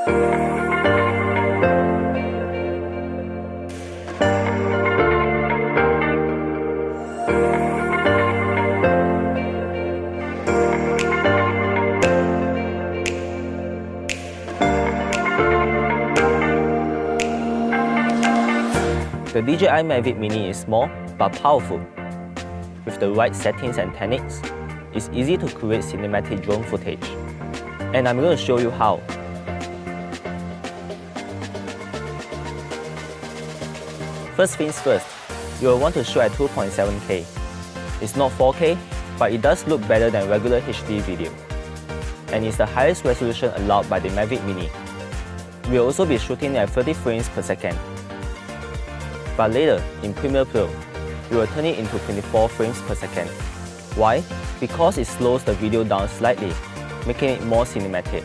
The DJI Mavic Mini is small but powerful. With the right settings and techniques, it's easy to create cinematic drone footage. And I'm going to show you how. First things first, you will want to shoot at 2.7K. It's not 4K, but it does look better than regular HD video. And it's the highest resolution allowed by the Mavic Mini. We'll also be shooting at 30 frames per second. But later, in Premiere Pro, we will turn it into 24 frames per second. Why? Because it slows the video down slightly, making it more cinematic.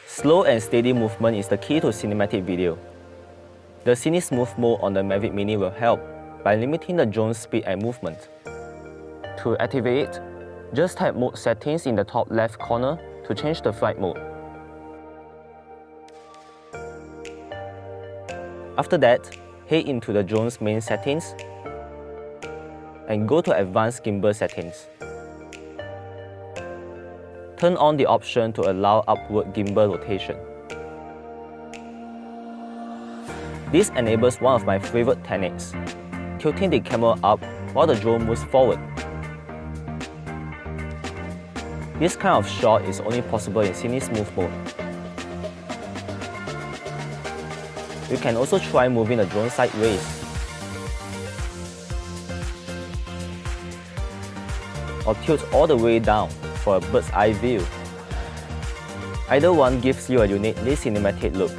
Slow and steady movement is the key to cinematic video. The Cine Smooth mode on the Mavic Mini will help by limiting the drone's speed and movement. To activate it, just tap Mode Settings in the top left corner to change the flight mode. After that, head into the drone's main settings and go to Advanced Gimbal Settings. Turn on the option to allow upward gimbal rotation. This enables one of my favorite techniques, tilting the camera up while the drone moves forward. This kind of shot is only possible in Cine Smooth mode. You can also try moving the drone sideways, or tilt all the way down for a bird's eye view. Either one gives you a uniquely cinematic look.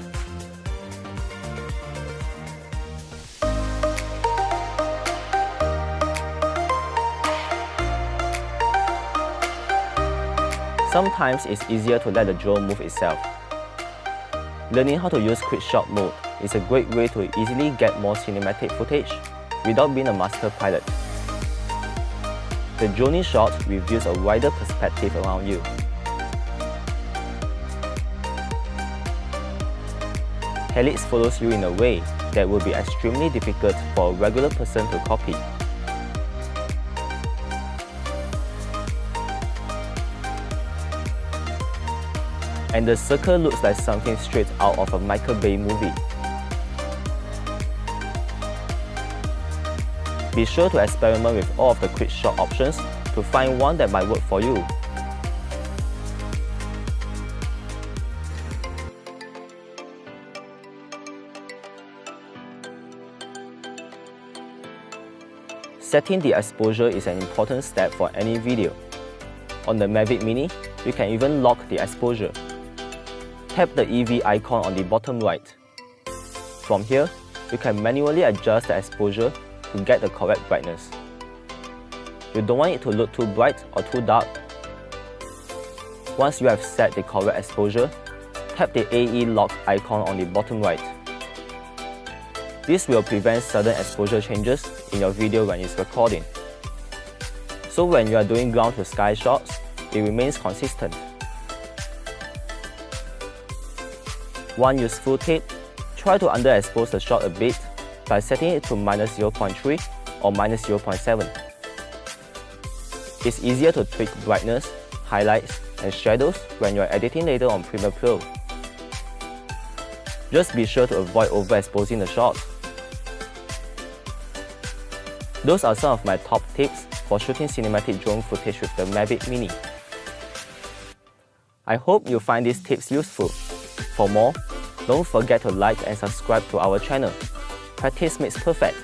Sometimes it's easier to let the drone move itself. Learning how to use quick shot mode is a great way to easily get more cinematic footage without being a master pilot. The drone shot reveals a wider perspective around you. Helix follows you in a way that will be extremely difficult for a regular person to copy. And the circle looks like something straight out of a Michael Bay movie. Be sure to experiment with all of the quick shot options to find one that might work for you. Setting the exposure is an important step for any video. On the Mavic Mini, you can even lock the exposure. Tap the EV icon on the bottom right. From here, you can manually adjust the exposure to get the correct brightness. You don't want it to look too bright or too dark. Once you have set the correct exposure, tap the AE lock icon on the bottom right. This will prevent sudden exposure changes in your video when it's recording. So when you are doing ground to sky shots, it remains consistent. One useful tip, try to underexpose the shot a bit by setting it to -0.3 or -0.7. It's easier to tweak brightness, highlights, and shadows when you're editing later on Premiere Pro. Just be sure to avoid overexposing the shot. Those are some of my top tips for shooting cinematic drone footage with the Mavic Mini. I hope you find these tips useful. For more, don't forget to like and subscribe to our channel. Practice makes perfect.